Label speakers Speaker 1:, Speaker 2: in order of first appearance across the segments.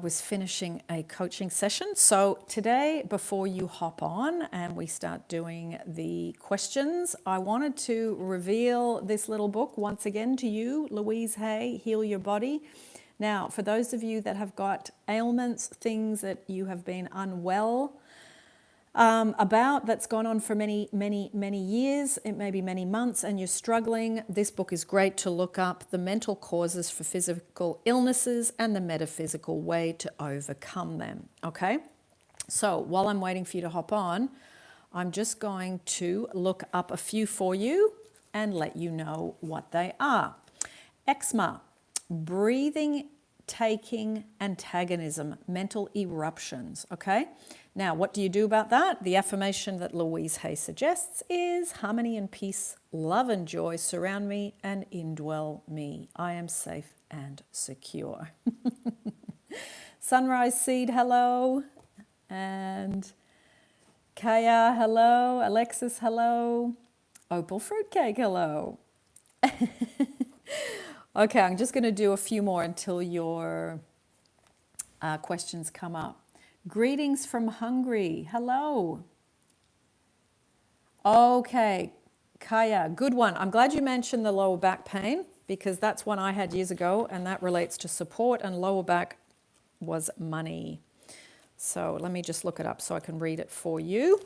Speaker 1: was finishing a coaching session. So today, before you hop on and we start doing the questions, I wanted to reveal this little book once again to you, Louise Hay, Heal Your Body. Now, for those of you that have got ailments, things that you have been unwell about, that's gone on for many years, it may be many months, and you're struggling, this book is great to look up the mental causes for physical illnesses and the metaphysical way to overcome them. Okay, so while I'm waiting for you to hop on, I'm just going to look up a few for you and let you know what they are. Eczema, breathing, taking, antagonism, mental eruptions. Okay, now what do you do about that? The affirmation that Louise Hay suggests is harmony and peace, love and joy surround me and indwell me. I am safe and secure. Sunrise Seed, hello. And Kaya, hello. Alexis, hello. Opal Fruitcake, hello. Okay, I'm just going to do a few more until your questions come up. Greetings from Hungary. Hello. Okay, Kaya, good one. I'm glad you mentioned the lower back pain because that's one I had years ago and that relates to support, and lower back was money. So let me just look it up so I can read it for you.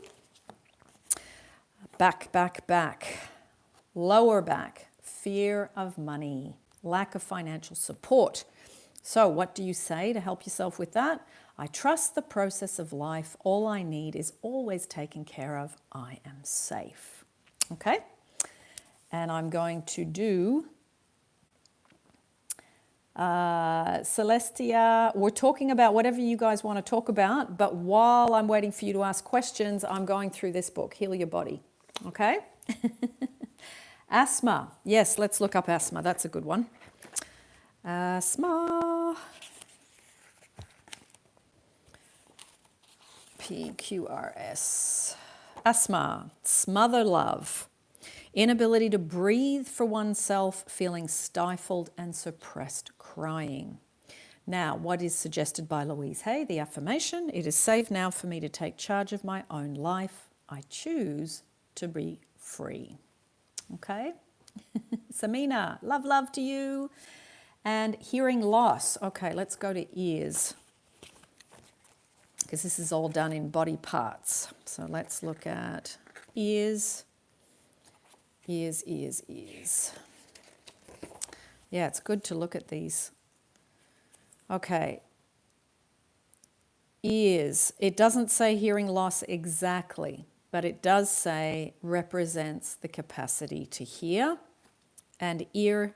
Speaker 1: Back. Lower back, fear of money, lack of financial support. So what do you say to help yourself with that? I trust the process of life. All I need is always taken care of. I am safe. Okay? And I'm going to do Celestia. We're talking about whatever you guys want to talk about, but while I'm waiting for you to ask questions, I'm going through this book, Heal Your Body. Okay? Asthma. Yes, let's look up asthma. That's a good one. Asthma. PQRS. Asthma. Smother love. Inability to breathe for oneself, feeling stifled and suppressed crying. Now, what is suggested by Louise Hay? The affirmation, it is safe now for me to take charge of my own life. I choose to be free. Okay? Samina, love to you. And hearing loss. Okay, let's go to ears, because this is all done in body parts. So let's look at ears. Ears. Yeah, it's good to look at these. Okay. Ears. It doesn't say hearing loss exactly, but it does say represents the capacity to hear, and ear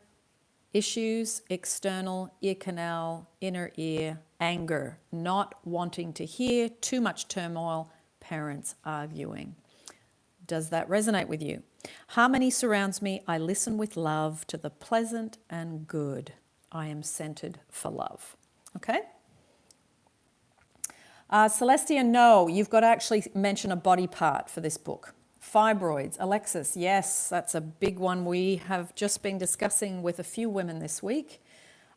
Speaker 1: issues, external, ear canal, inner ear, anger, not wanting to hear, too much turmoil, parents arguing. Does that resonate with you? Harmony surrounds me. I listen with love to the pleasant and good. I am centered for love. Okay? Celestia, no, you've got to actually mention a body part for this book. Fibroids. Alexis, yes, that's a big one we have just been discussing with a few women this week.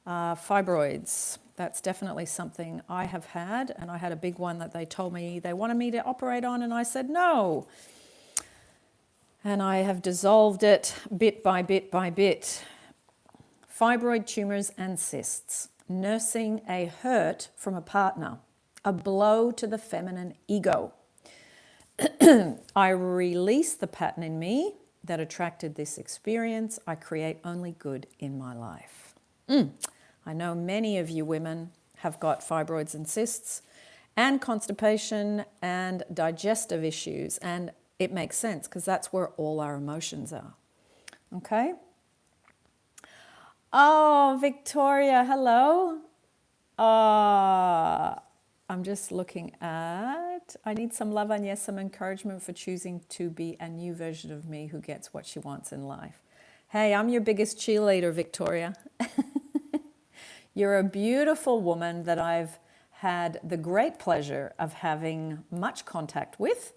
Speaker 1: Fibroids, that's definitely something I have had, and I had a big one that they told me they wanted me to operate on, and I said no. And I have dissolved it bit by bit. Fibroid tumors and cysts. Nursing a hurt from a partner. A blow to the feminine ego. I release the pattern in me that attracted this experience. I create only good in my life. I know many of you women have got fibroids and cysts and constipation and digestive issues, and it makes sense because that's where all our emotions are. Okay? Oh, Victoria, hello. I'm just looking at, I need some love and yes, some encouragement for choosing to be a new version of me who gets what she wants in life. Hey, I'm your biggest cheerleader, Victoria. You're a beautiful woman that I've had the great pleasure of having much contact with.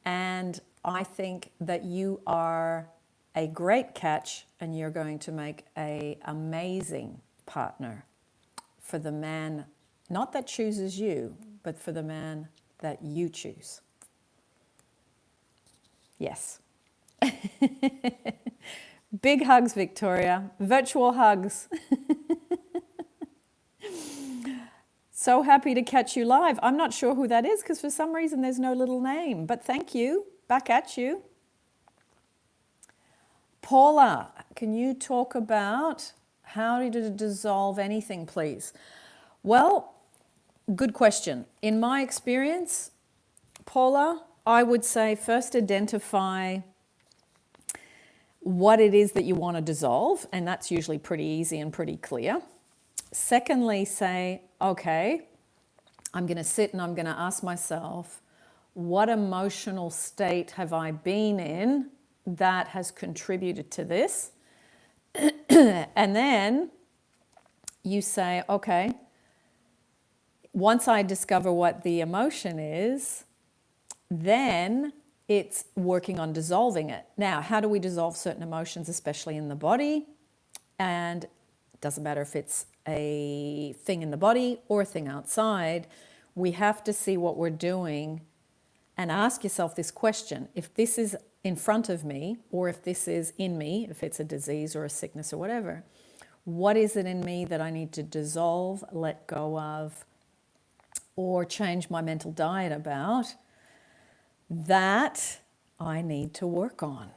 Speaker 1: And I think that you are a great catch and you're going to make an amazing partner for the man Not that chooses you, but for the man that you choose. Yes. Big hugs, Victoria. Virtual hugs. So happy to catch you live. I'm not sure who that is because for some reason there's no little name, but thank you. Back at you. Paula, can you talk about how to dissolve anything, please? Well, good question. In my experience, Paula, I would say first identify what it is that you want to dissolve, and that's usually pretty easy and pretty clear. Secondly, say, okay, I'm going to sit and I'm going to ask myself, what emotional state have I been in that has contributed to this? And then you say, okay, once I discover what the emotion is, then it's working on dissolving it. Now, how do we dissolve certain emotions, especially in the body? And it doesn't matter if it's a thing in the body or a thing outside. We have to see what we're doing and ask yourself this question. If this is in front of me, or if this is in me, if it's a disease or a sickness or whatever, what is it in me that I need to dissolve, let go of, or change my mental diet about that I need to work on?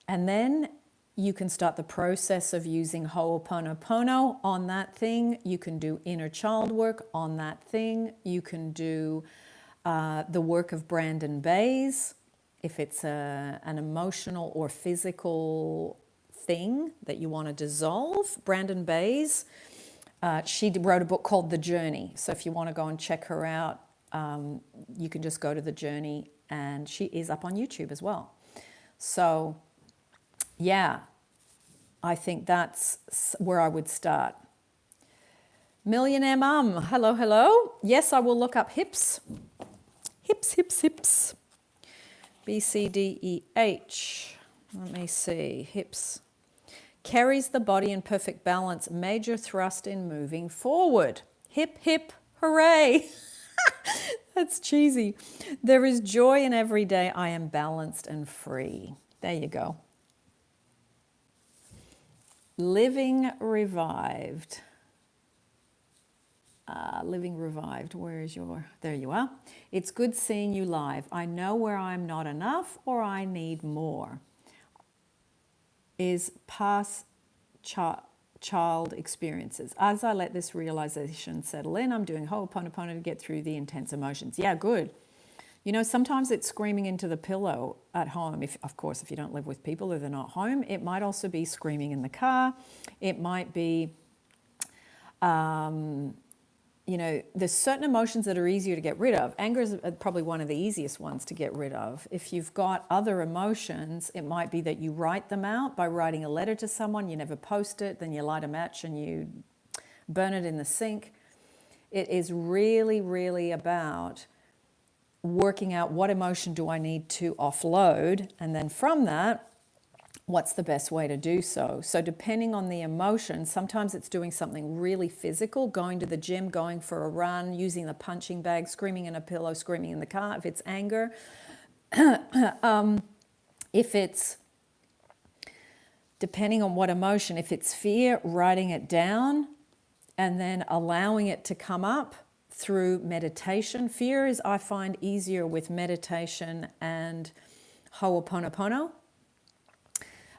Speaker 1: And then you can start the process of using Ho'oponopono on that thing. You can do inner child work on that thing. You can do the work of Brandon Bayes, if it's an emotional or physical thing that you want to dissolve. Brandon Bayes, she wrote a book called The Journey. So if you want to go and check her out, you can just go to The Journey, and she is up on YouTube as well. So yeah, I think that's where I would start. Millionaire Mum, hello, hello. Yes, I will look up hips. Hips, hips, hips. B, C, D, E, H. Let me see. Hips. Carries the body in perfect balance. Major thrust in moving forward. Hip, hip, hooray. That's cheesy. There is joy in every day. I am balanced and free. There you go. Living revived. Living revived. Where is your... There you are. It's good seeing you live. I know where I'm not enough or I need more. Is past child experiences. As I let this realization settle in, I'm doing Ho'oponopono to get through the intense emotions. Yeah, good. You know, sometimes it's screaming into the pillow at home. Of course, if you don't live with people or they're not home, it might also be screaming in the car. It might be... you know, there's certain emotions that are easier to get rid of. Anger is probably one of the easiest ones to get rid of. If you've got other emotions, it might be that you write them out by writing a letter to someone, you never post it, then you light a match and you burn it in the sink. It is really, really about working out what emotion do I need to offload, and then from that, what's the best way to do so? So depending on the emotion, sometimes it's doing something really physical, going to the gym, going for a run, using the punching bag, screaming in a pillow, screaming in the car. If it's anger, if it's, depending on what emotion, if it's fear, writing it down and then allowing it to come up through meditation. Fear is, I find, easier with meditation and Ho'oponopono.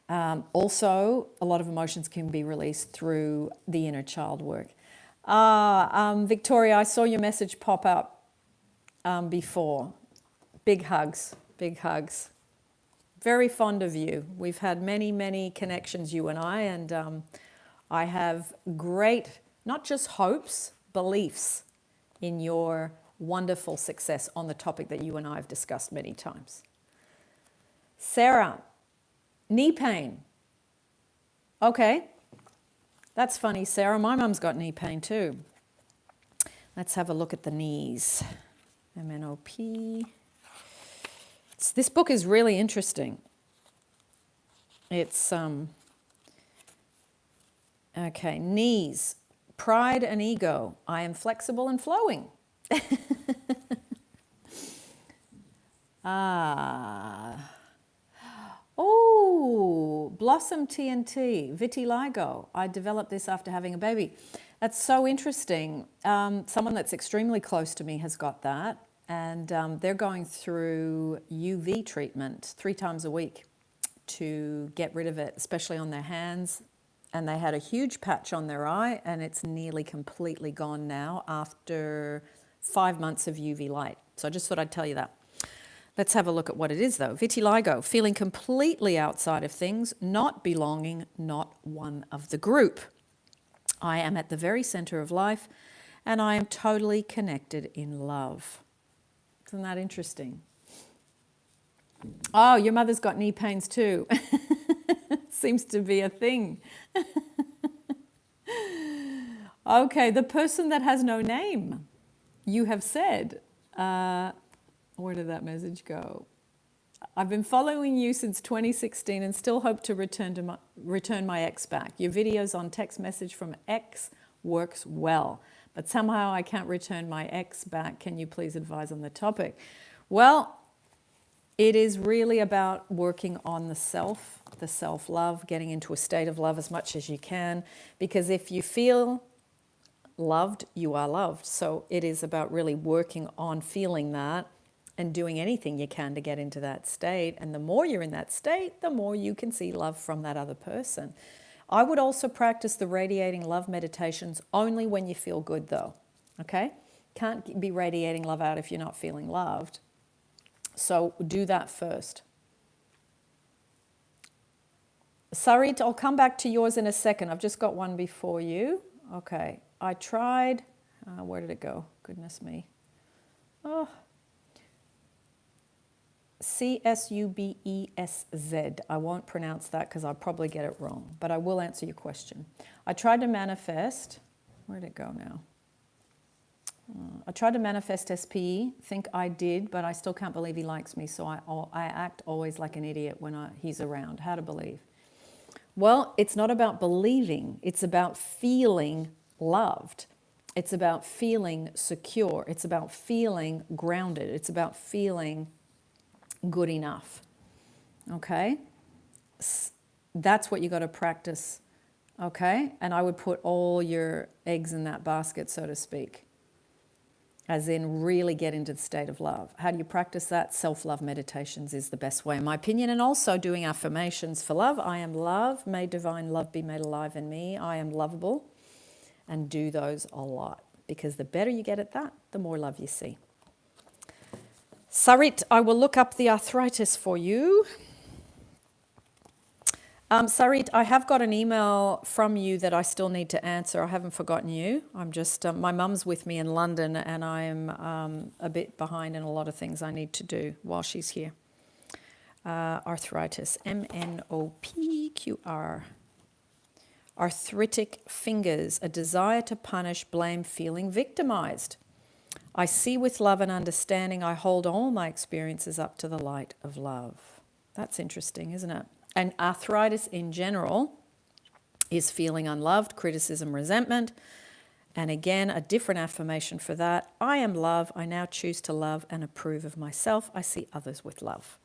Speaker 1: Also, a lot of emotions can be released through the inner child work. Victoria, I saw your message pop up before. Big hugs, big hugs. Very fond of you. We've had many, many connections, you and I have great, not just hopes, beliefs in your wonderful success on the topic that you and I have discussed many times. Sarah, knee pain. Okay, that's funny, Sarah. My mum's got knee pain too. Let's have a look at the knees. MNOP. This book is really interesting. It's, okay, knees. Pride and ego. I am flexible and flowing. Oh, Blossom TNT, vitiligo. I developed this after having a baby. That's so interesting. Someone that's extremely close to me has got that, and they're going through UV treatment 3 times a week to get rid of it, especially on their hands. And they had a huge patch on their eye, and it's nearly completely gone now after 5 months of UV light. So I just thought I'd tell you that. Let's have a look at what it is, though. Vitiligo, feeling completely outside of things, not belonging, not one of the group. I am at the very center of life, and I am totally connected in love. Isn't that interesting? Oh, your mother's got knee pains too. Seems to be a thing. Okay, the person that has no name, you have said. Where did that message go? I've been following you since 2016 and still hope to return my ex back. Your videos on text message from ex works well, but somehow I can't return my ex back. Can you please advise on the topic? Well, it is really about working on the self-love, getting into a state of love as much as you can, because if you feel loved, you are loved. So it is about really working on feeling that and doing anything you can to get into that state. And the more you're in that state, the more you can see love from that other person. I would also practice the radiating love meditations only when you feel good, though. Okay? Can't be radiating love out if you're not feeling loved. So do that first. Sarit, I'll come back to yours in a second. I've just got one before you. Okay. I tried. Where did it go? Goodness me. Oh. CSUBESZ. I won't pronounce that because I'll probably get it wrong, but I will answer your question. I tried to manifest. Where did it go now? I tried to manifest SPE, think I did, but I still can't believe he likes me, so I act always like an idiot when he's around. How to believe? Well, it's not about believing. It's about feeling loved. It's about feeling secure. It's about feeling grounded. It's about feeling good enough. Okay? That's what you got to practice. Okay? And I would put all your eggs in that basket, so to speak. As in really get into the state of love. How do you practice that? Self-love meditations is the best way, in my opinion. And also doing affirmations for love. I am love. May divine love be made alive in me. I am lovable. And do those a lot. Because the better you get at that, the more love you see. Sarit, I will look up the arthritis for you. Sarit, I have got an email from you that I still need to answer. I haven't forgotten you. I'm just, my mum's with me in London and I'm a bit behind in a lot of things I need to do while she's here. Arthritis, MNOPQR. Arthritic fingers, a desire to punish, blame, feeling victimized. I see with love and understanding, I hold all my experiences up to the light of love. That's interesting, isn't it? And arthritis in general is feeling unloved, criticism, resentment. And again, a different affirmation for that. I am love. I now choose to love and approve of myself. I see others with love.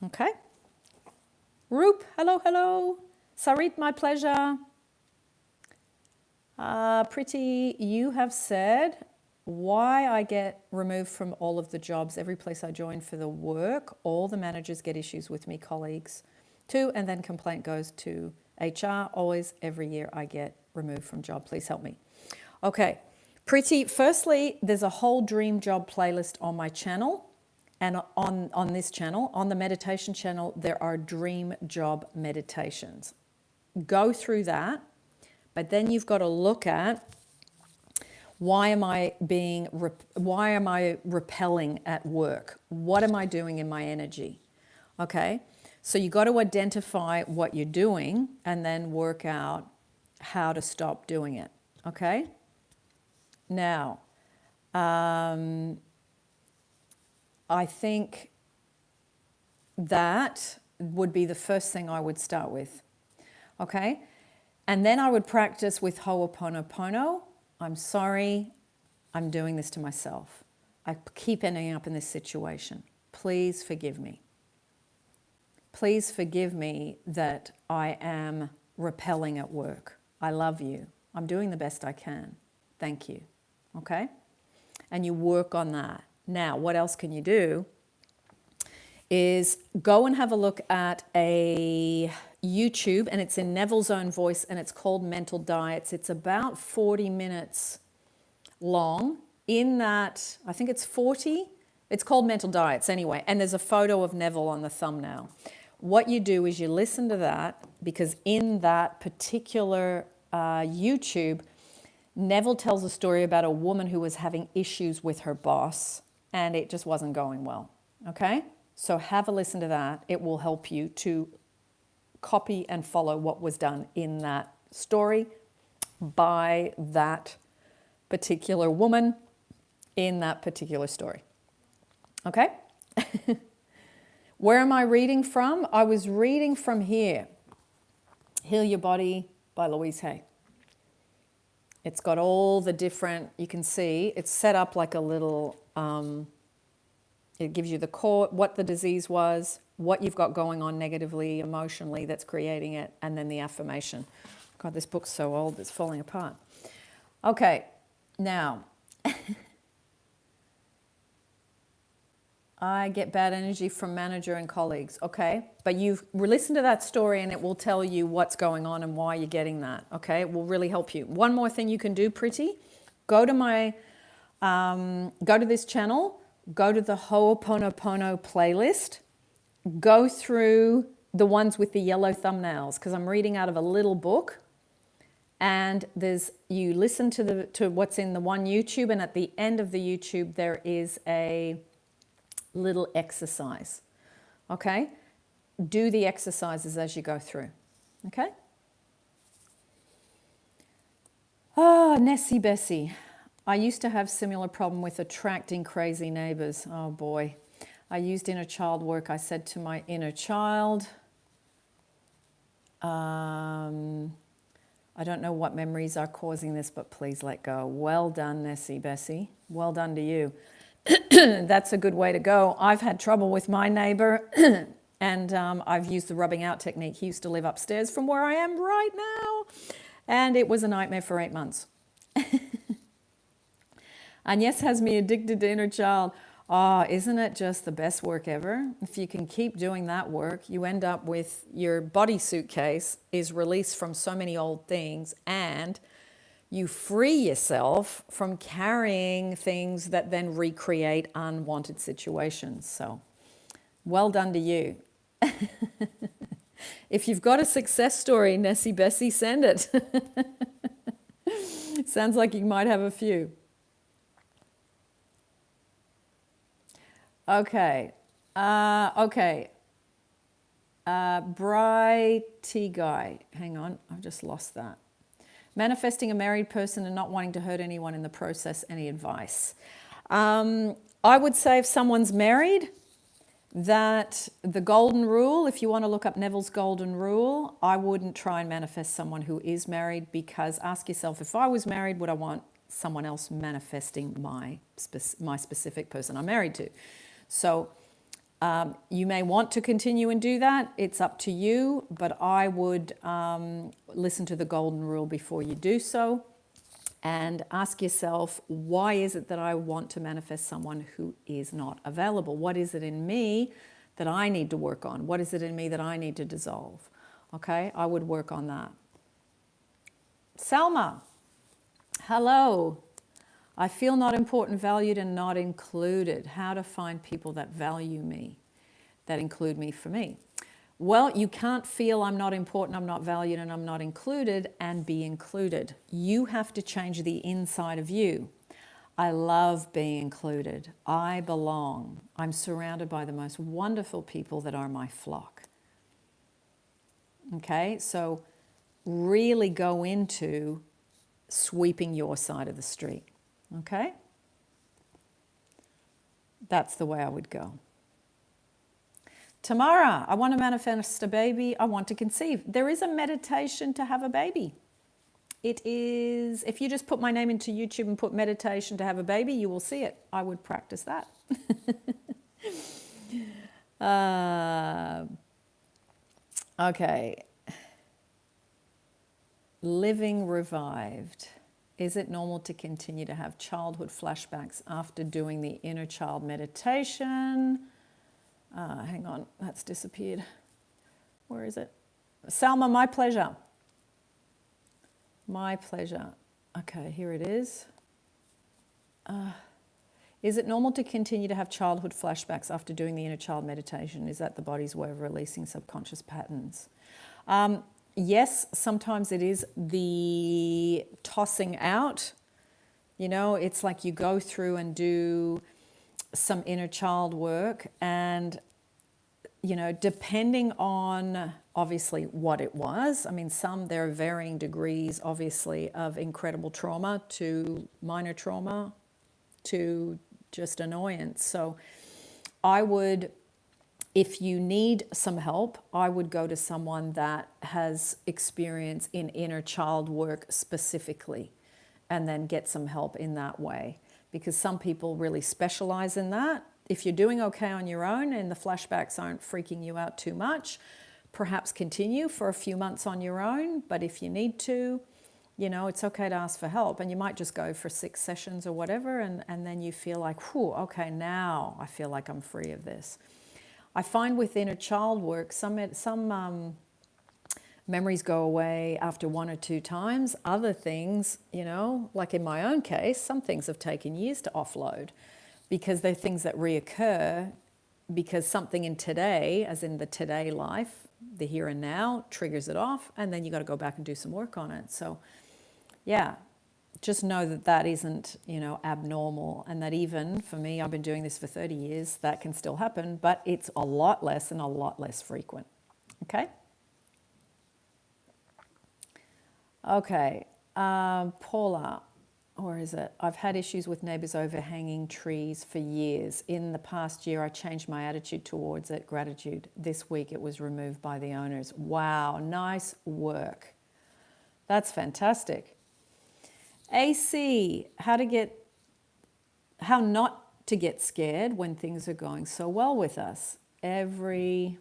Speaker 1: Okay? Roop, hello, hello. Sarit, my pleasure. Pretty, you have said why I get removed from all of the jobs, every place I join for the work, all the managers get issues with me, colleagues too, and then complaint goes to HR. Always, every year I get removed from job. Please help me. Okay, Pretty, firstly, there's a whole dream job playlist on my channel, and on this channel, on the meditation channel, there are dream job meditations. Go through that, but then you've got to look at why am I repelling at work? What am I doing in my energy? Okay, so you got to identify what you're doing and then work out how to stop doing it. Okay. Now, I think that would be the first thing I would start with. Okay. And then I would practice with Ho'oponopono. I'm sorry, I'm doing this to myself. I keep ending up in this situation. Please forgive me. Please forgive me that I am repelling at work. I love you. I'm doing the best I can. Thank you. Okay? And you work on that. Now, what else can you do is go and have a look at a YouTube, and it's in Neville's own voice, and it's called Mental Diets. It's about 40 minutes long. In that, I think it's 40. It's called Mental Diets anyway, and there's a photo of Neville on the thumbnail. What you do is you listen to that, because in that particular YouTube, Neville tells a story about a woman who was having issues with her boss, and it just wasn't going well. Okay? So have a listen to that. It will help you to copy and follow what was done in that story by that particular woman in that particular story. Okay? Where am I reading from? I was reading from here. Heal Your Body by Louise Hay. It's got all the different, you can see, it's set up like a little, it gives you the core, what the disease was, what you've got going on negatively, emotionally that's creating it, and then the affirmation. God, this book's so old, it's falling apart. Okay, now, I get bad energy from manager and colleagues. Okay, but you've listened to that story and it will tell you what's going on and why you're getting that. Okay, it will really help you. One more thing you can do, Pretty. Go to my, go to this channel, go to the Ho'oponopono playlist, go through the ones with the yellow thumbnails, because I'm reading out of a little book. And you listen to what's in the one YouTube, and at the end of the YouTube there is a little exercise. Okay? Do the exercises as you go through. Okay? Nessie Bessie. I used to have similar problem with attracting crazy neighbors. Oh boy. I used inner child work. I said to my inner child, I don't know what memories are causing this, but please let go. Well done, Nessie Bessie. Well done to you. That's a good way to go. I've had trouble with my neighbor and I've used the rubbing out technique. He used to live upstairs from where I am right now, and it was a nightmare for 8 months. Agnes has me addicted to inner child. Oh, isn't it just the best work ever? If you can keep doing that work, you end up with your body suitcase is released from so many old things, and you free yourself from carrying things that then recreate unwanted situations. So, well done to you. If you've got a success story, Nessie Bessie, send it. Sounds like you might have a few. Okay. Brighty guy. Hang on, I've just lost that. Manifesting a married person and not wanting to hurt anyone in the process. Any advice? I would say if someone's married, that the golden rule, if you want to look up Neville's golden rule, I wouldn't try and manifest someone who is married, because ask yourself, if I was married, would I want someone else manifesting my specific person I'm married to? So you may want to continue and do that. It's up to you, but I would listen to the golden rule before you do so, and ask yourself, why is it that I want to manifest someone who is not available? What is it in me that I need to work on? What is it in me that I need to dissolve? Okay, I would work on that. Selma, hello. I feel not important, valued, and not included. How to find people that value me, that include me for me? Well, you can't feel I'm not important, I'm not valued, and I'm not included and be included. You have to change the inside of you. I love being included. I belong. I'm surrounded by the most wonderful people that are my flock. Okay, so really go into sweeping your side of the street. Okay? That's the way I would go. Tamara, I want to manifest a baby. I want to conceive. There is a meditation to have a baby. It is, if you just put my name into YouTube and put meditation to have a baby, you will see it. I would practice that. Okay. Living revived. Is it normal to continue to have childhood flashbacks after doing the inner child meditation? Hang on, that's disappeared. Where is it? Salma, my pleasure. My pleasure. Okay, here it is. Is it normal to continue to have childhood flashbacks after doing the inner child meditation? Is that the body's way of releasing subconscious patterns? Yes, sometimes it is the tossing out. You know, it's like you go through and do some inner child work, and, you know, depending on obviously what it was. I mean, there are varying degrees, obviously, of incredible trauma to minor trauma to just annoyance. So I would, if you need some help, I would go to someone that has experience in inner child work specifically, and then get some help in that way, because some people really specialize in that. If you're doing okay on your own and the flashbacks aren't freaking you out too much, perhaps continue for a few months on your own. But if you need to, you know, it's okay to ask for help, and you might just go for 6 sessions or whatever, and then you feel like, whew, okay, now I feel like I'm free of this. I find with inner child work, some memories go away after 1 or 2 times. Other things, you know, like in my own case, some things have taken years to offload, because they're things that reoccur because something in today, as in the today life, the here and now, triggers it off, and then you got to go back and do some work on it. So yeah, just know that that isn't, you know, abnormal, and that even for me, I've been doing this for 30 years, that can still happen, but it's a lot less and a lot less frequent. Okay? Okay, Paula, or is it? I've had issues with neighbors overhanging trees for years. In the past year, I changed my attitude towards it, gratitude. This week, it was removed by the owners. Wow, nice work. That's fantastic. AC, how not to get scared when things are going so well with us. Hang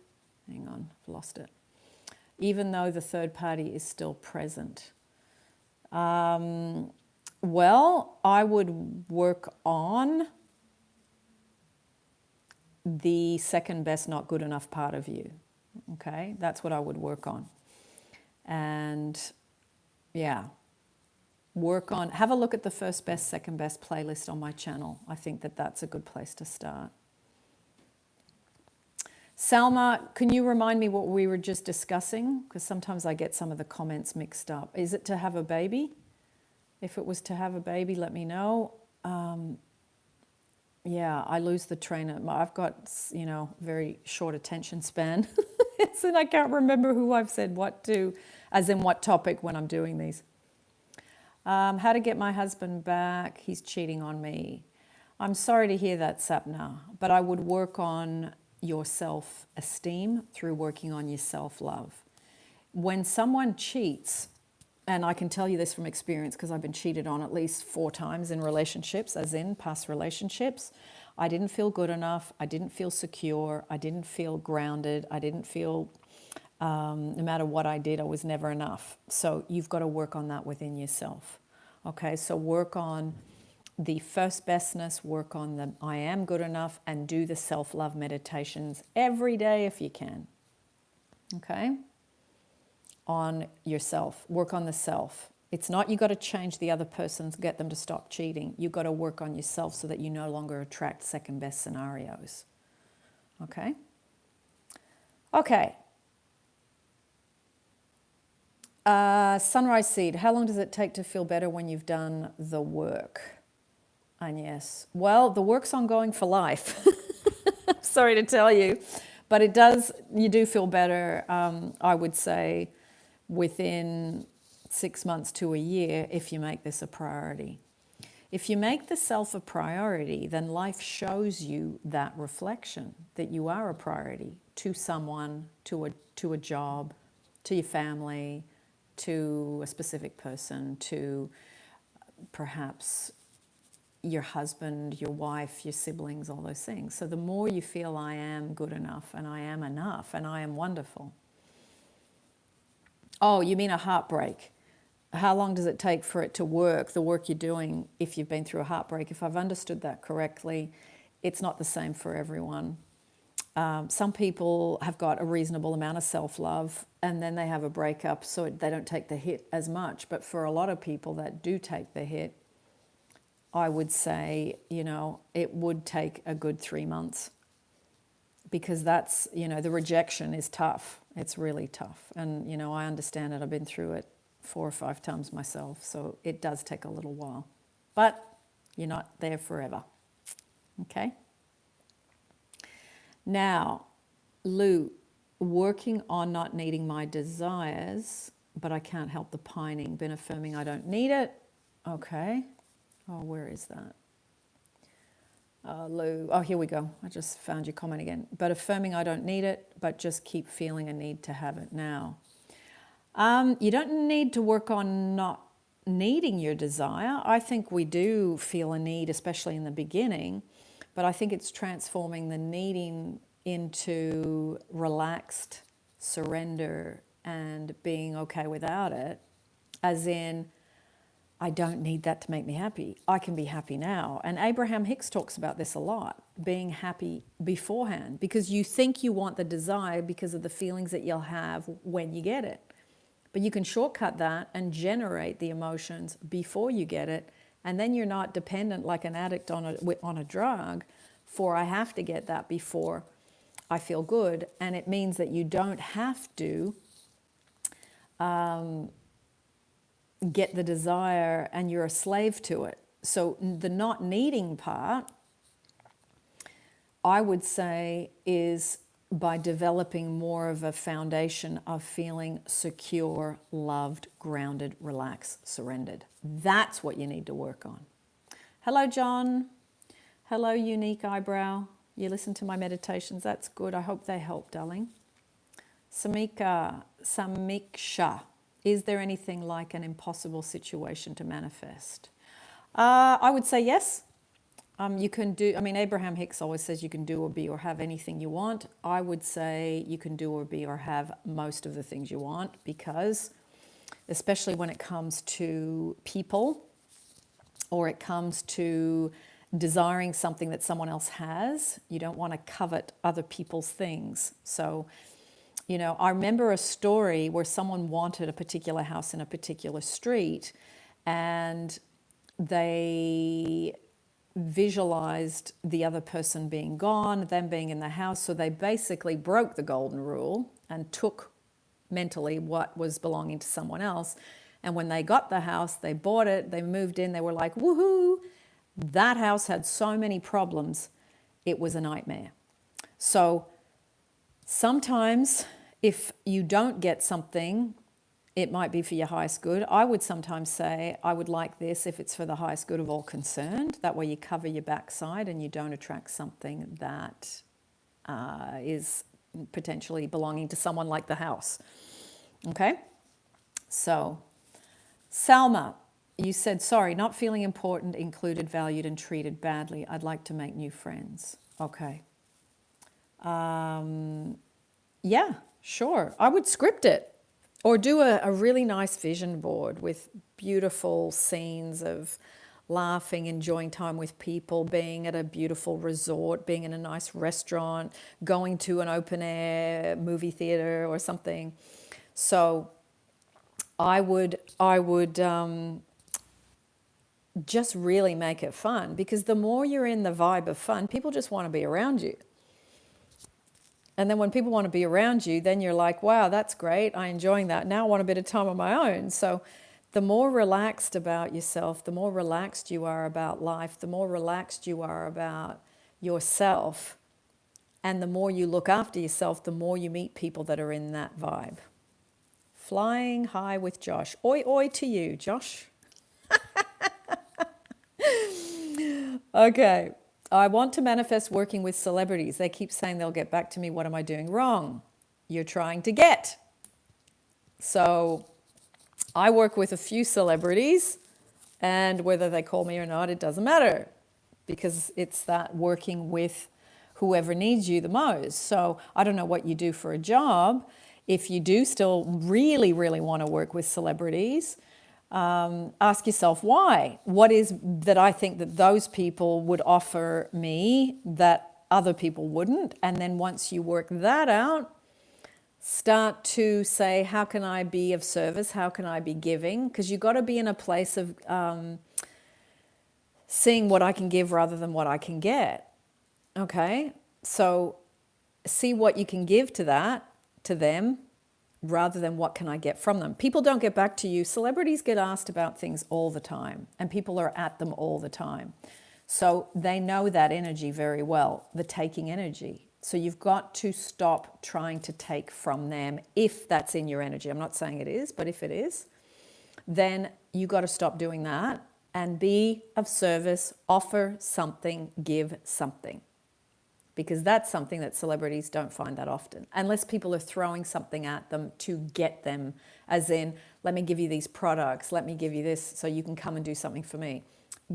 Speaker 1: on, I've lost it. Even though the third party is still present. Well, I would work on the second best, not good enough part of you. Okay, that's what I would work on. And yeah, have a look at the first best, second best playlist on my channel. I think that that's a good place to start. Salma, can you remind me what we were just discussing? Because sometimes I get some of the comments mixed up. Is it to have a baby? If it was to have a baby, let me know. Yeah, I lose the train. I've got, you know, very short attention span. And I can't remember who I've said what to, as in what topic when I'm doing these. How to get my husband back. He's cheating on me. I'm sorry to hear that, Sapna, but I would work on your self-esteem through working on your self-love. When someone cheats, and I can tell you this from experience because I've been cheated on at least 4 times in relationships, as in past relationships, I didn't feel good enough, I didn't feel secure, I didn't feel grounded, I didn't feel, no matter what I did, I was never enough. So you've got to work on that within yourself. Okay, so work on the first bestness, work on the I am good enough, and do the self-love meditations every day if you can. Okay? On yourself, work on the self. It's not you got to change the other person to get them to stop cheating. You've got to work on yourself so that you no longer attract second best scenarios. Okay? Okay. Sunrise Seed, how long does it take to feel better when you've done the work? Agnes, well, the work's ongoing for life. I'm sorry to tell you, but you do feel better, I would say, within 6 months to a year if you make this a priority. If you make the self a priority, then life shows you that reflection, that you are a priority. to someone, to a job, to your family, to a specific person, to perhaps your husband, your wife, your siblings, all those things. So the more you feel I am good enough and I am enough and I am wonderful. Oh, you mean a heartbreak? How long does it take for it to work, the work you're doing, if you've been through a heartbreak? If I've understood that correctly, it's not the same for everyone. Some people have got a reasonable amount of self-love and then they have a breakup, so they don't take the hit as much. But for a lot of people that do take the hit, I would say, it would take a good 3 months, because that's, the rejection is tough. It's really tough. And, I understand it. I've been through it 4 or 5 times myself. So it does take a little while. But you're not there forever. Okay? Now, Lou, working on not needing my desires, but I can't help the pining. Been affirming I don't need it. Okay. Oh, where is that? Lou, oh, here we go. I just found your comment again. But affirming I don't need it, but just keep feeling a need to have it now. You don't need to work on not needing your desire. I think we do feel a need, especially in the beginning, but I think it's transforming the needing into relaxed surrender and being okay without it, as in, I don't need that to make me happy. I can be happy now. And Abraham Hicks talks about this a lot, being happy beforehand, because you think you want the desire because of the feelings that you'll have when you get it. But you can shortcut that and generate the emotions before you get it, and then you're not dependent like an addict on a drug for I have to get that before I feel good. And it means that you don't have to get the desire and you're a slave to it. So the not needing part, I would say, is by developing more of a foundation of feeling secure, loved, grounded, relaxed, surrendered. That's what you need to work on. Hello, John. Hello, Unique Eyebrow. You listen to my meditations. That's good. I hope they help, darling. Samiksha. Is there anything like an impossible situation to manifest? I would say yes. You can do, Abraham Hicks always says you can do or be or have anything you want. I would say you can do or be or have most of the things you want, because especially when it comes to people, or it comes to desiring something that someone else has, you don't want to covet other people's things. So, I remember a story where someone wanted a particular house in a particular street, and they visualized the other person being gone, them being in the house. So they basically broke the golden rule and took mentally what was belonging to someone else. And when they got the house, they bought it, they moved in, they were like, woohoo! That house had so many problems, it was a nightmare. So sometimes if you don't get something, it might be for your highest good. I would sometimes say, I would like this if it's for the highest good of all concerned. That way you cover your backside and you don't attract something that is potentially belonging to someone like the house. Okay? So, Salma, you said, sorry, not feeling important, included, valued, and treated badly. I'd like to make new friends. Okay. Yeah, sure. I would script it. Or do a really nice vision board with beautiful scenes of laughing, enjoying time with people, being at a beautiful resort, being in a nice restaurant, going to an open air movie theater or something. So I would just really make it fun, because the more you're in the vibe of fun, people just want to be around you. And then when people want to be around you, then you're like, wow, that's great. I'm enjoying that. Now I want a bit of time on my own. So the more relaxed about yourself, the more relaxed you are about life, the more relaxed you are about yourself, and the more you look after yourself, the more you meet people that are in that vibe. Flying high with Josh. Oi, oi to you, Josh. Okay. I want to manifest working with celebrities. They keep saying they'll get back to me. What am I doing wrong? You're trying to get. So I work with a few celebrities, and whether they call me or not, it doesn't matter, because it's that working with whoever needs you the most. So I don't know what you do for a job. If you do still really, really want to work with celebrities, ask yourself why. What is that I think that those people would offer me that other people wouldn't? And then once you work that out, start to say, how can I be of service? How can I be giving? Because you've got to be in a place of seeing what I can give rather than what I can get. Okay? So see what you can give to them, rather than what can I get from them. People don't get back to you. Celebrities get asked about things all the time, and people are at them all the time. So they know that energy very well, the taking energy. So you've got to stop trying to take from them if that's in your energy. I'm not saying it is, but if it is, then you've got to stop doing that and be of service, offer something, give something. Because that's something that celebrities don't find that often, unless people are throwing something at them to get them, as in, let me give you these products, let me give you this so you can come and do something for me.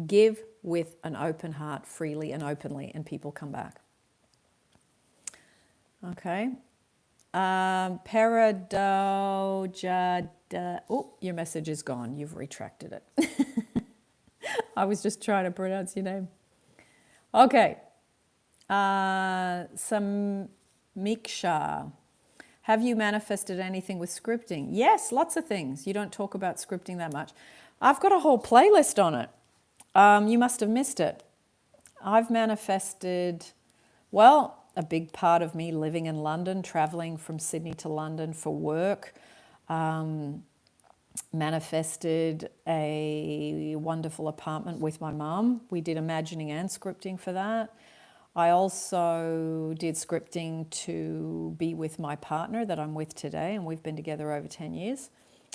Speaker 1: Give with an open heart, freely and openly, and people come back. Okay. Oh, your message is gone. You've retracted it. I was just trying to pronounce your name. Okay. Samiksha, have you manifested anything with scripting? Yes, lots of things. You don't talk about scripting that much. I've got a whole playlist on it. You must have missed it. I've manifested, well, a big part of me living in London, traveling from Sydney to London for work. Manifested a wonderful apartment with my mum. We did imagining and scripting for that. I also did scripting to be with my partner that I'm with today, and we've been together over 10 years.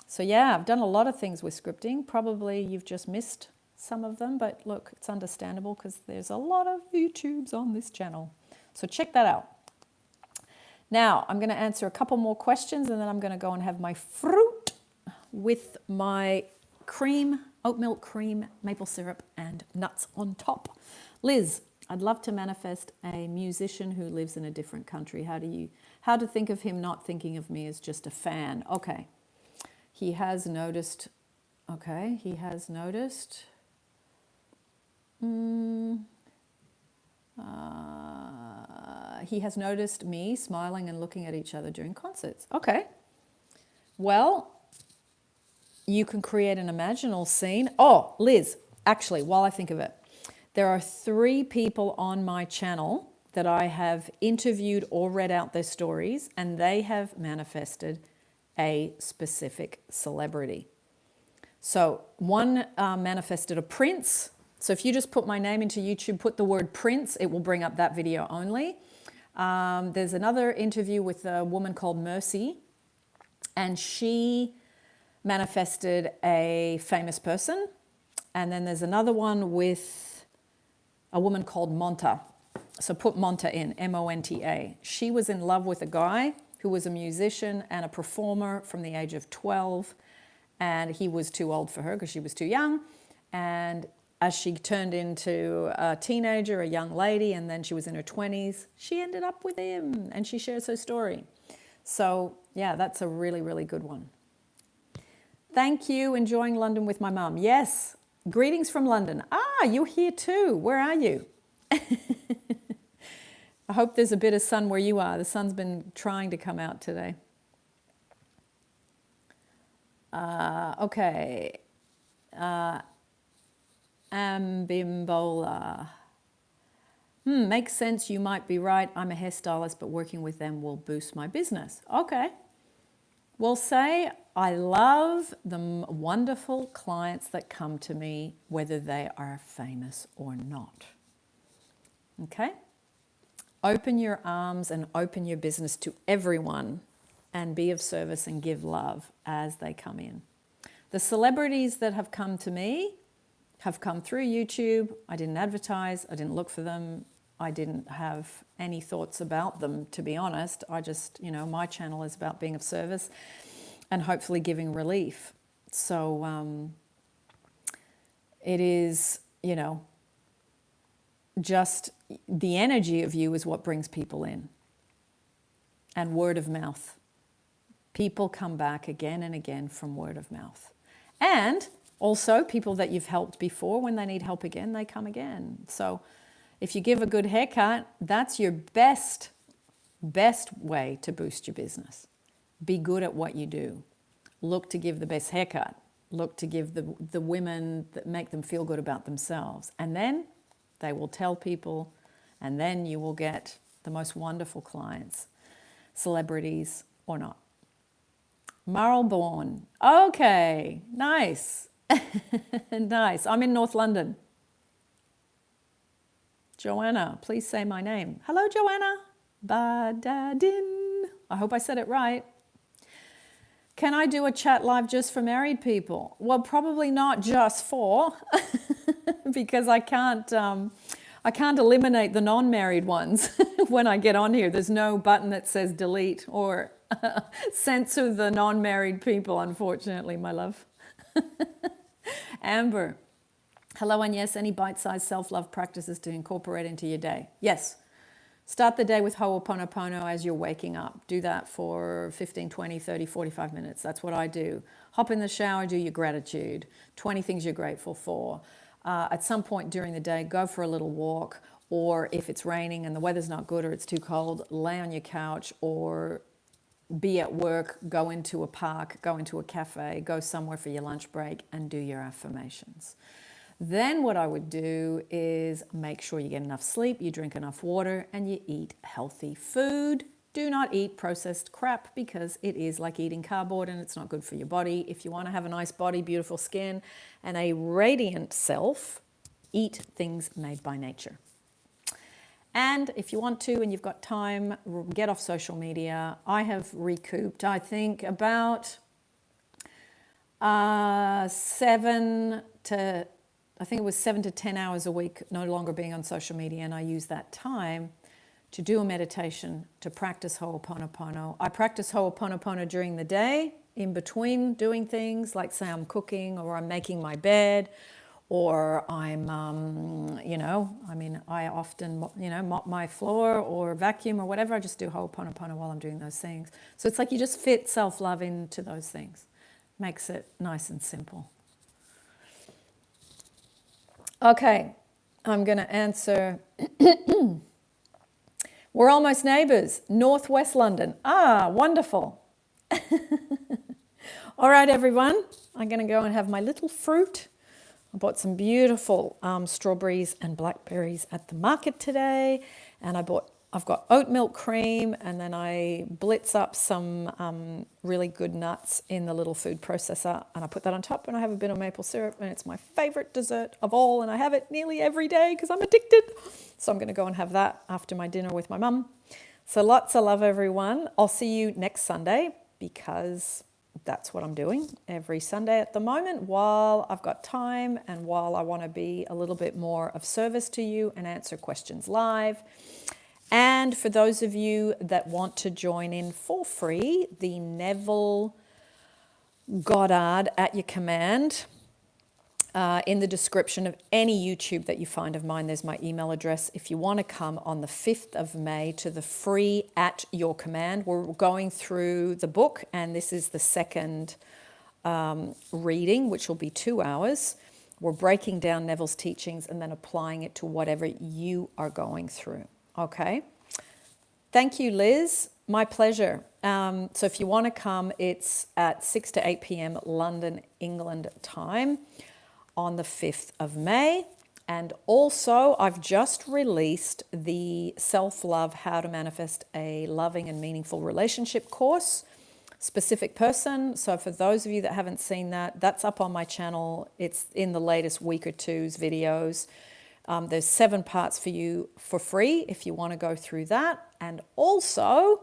Speaker 1: So yeah, I've done a lot of things with scripting. Probably you've just missed some of them, but look, it's understandable because there's a lot of YouTubes on this channel. So check that out. Now, I'm going to answer a couple more questions, and then I'm going to go and have my fruit with my cream, oat milk cream, maple syrup, and nuts on top. Liz, I'd love to manifest a musician who lives in a different country. How to think of him not thinking of me as just a fan? Okay. He has noticed. Okay, he has noticed. He has noticed me smiling and looking at each other during concerts. Okay. Well, you can create an imaginal scene. Oh, Liz, actually, while I think of it, there are 3 people on my channel that I have interviewed or read out their stories, and they have manifested a specific celebrity. So one manifested a prince. So if you just put my name into YouTube, put the word Prince, it will bring up that video only. There's another interview with a woman called Mercy, and she manifested a famous person. And then there's another one with a woman called Monta. So put Monta in, M-O-N-T-A. She was in love with a guy who was a musician and a performer from the age of 12. And he was too old for her because she was too young. And as she turned into a teenager, a young lady, and then she was in her 20s, she ended up with him, and she shares her story. So yeah, that's a really, really good one. Thank you. Enjoying London with my mum. Yes. Greetings from London. Ah, you're here too. Where are you? I hope there's a bit of sun where you are. The sun's been trying to come out today. Okay. Ambimbola. Makes sense. You might be right. I'm a hairstylist, but working with them will boost my business. Okay. Well, say I love the wonderful clients that come to me, whether they are famous or not. Okay? Open your arms and open your business to everyone and be of service and give love as they come in. The celebrities that have come to me, have come through YouTube. I didn't advertise. I didn't look for them. I didn't have any thoughts about them, to be honest. I just, my channel is about being of service and hopefully giving relief. So it is, just the energy of you is what brings people in. And word of mouth. People come back again and again from word of mouth. And also people that you've helped before, when they need help again, they come again. So if you give a good haircut, that's your best way to boost your business. Be good at what you do. Look to give the best haircut. Look to give the women that make them feel good about themselves. And then they will tell people, and then you will get the most wonderful clients, celebrities or not. Marylebone. Okay, nice. Nice. I'm in North London. Joanna, please say my name. Hello, Joanna. Badadin. I hope I said it right. Can I do a chat live just for married people? Well, probably not just for, because I can't eliminate the non-married ones when I get on here. There's no button that says delete or censor the non-married people, unfortunately, my love. Amber. Hello, and yes, any bite-sized self-love practices to incorporate into your day? Yes. Start the day with Ho'oponopono as you're waking up. Do that for 15, 20, 30, 45 minutes. That's what I do. Hop in the shower, do your gratitude. 20 things you're grateful for. At some point during the day, go for a little walk, or if it's raining and the weather's not good or it's too cold, lay on your couch or be at work, go into a park, go into a cafe, go somewhere for your lunch break and do your affirmations. Then what I would do is make sure you get enough sleep, you drink enough water, and you eat healthy food. Do not eat processed crap, because it is like eating cardboard and it's not good for your body. If you want to have a nice body, beautiful skin, and a radiant self, eat things made by nature. And if you want to and you've got time, get off social media. I have recouped, I think, about 7 to 10 hours a week no longer being on social media, and I use that time to do a meditation, to practice Ho'oponopono. I practice Ho'oponopono during the day, in between doing things, like say I'm cooking or I'm making my bed, or I'm, I often, mop my floor or vacuum or whatever. I just do Ho'oponopono while I'm doing those things. So it's like you just fit self-love into those things. Makes it nice and simple. Okay, I'm going to answer. We're almost neighbours, Northwest London. Ah, wonderful. All right, everyone, I'm going to go and have my little fruit. I bought some beautiful strawberries and blackberries at the market today, and I've got oat milk cream, and then I blitz up some really good nuts in the little food processor, and I put that on top, and I have a bit of maple syrup, and it's my favorite dessert of all, and I have it nearly every day because I'm addicted. So I'm going to go and have that after my dinner with my mum. So lots of love, everyone. I'll see you next Sunday, because that's what I'm doing every Sunday at the moment, while I've got time and while I want to be a little bit more of service to you and answer questions live. And for those of you that want to join in for free, the Neville Goddard at your command, in the description of any YouTube that you find of mine, there's my email address. If you want to come on the 5th of May to the free At Your Command, we're going through the book, and this is the second reading, which will be 2 hours. We're breaking down Neville's teachings and then applying it to whatever you are going through. Okay. Thank you, Liz. My pleasure. So if you want to come, it's at 6 to 8 p.m. London, England time on the 5th of May. And also, I've just released the Self-Love How to Manifest a Loving and Meaningful Relationship course, specific person. So for those of you that haven't seen that, that's up on my channel. It's in the latest week or two's videos. There's 7 parts for you for free if you want to go through that. And also,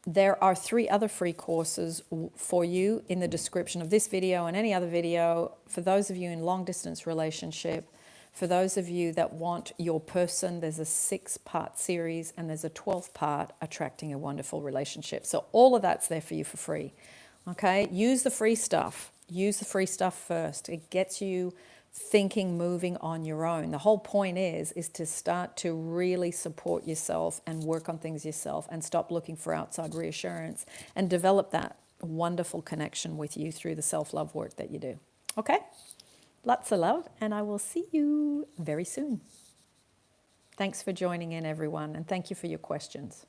Speaker 1: There are 3 other free courses for you in the description of this video and any other video. For those of you in long distance relationship, for those of you that want your person, there's a 6-part series and there's a 12th part, Attracting a Wonderful Relationship. So all of that's there for you for free. Okay, use the free stuff. Use the free stuff first. It gets you thinking, moving on your own. The whole point is to start to really support yourself and work on things yourself and stop looking for outside reassurance and develop that wonderful connection with you through the self-love work that you do. Okay? Lots of love, and I will see you very soon. Thanks for joining in, everyone, and thank you for your questions.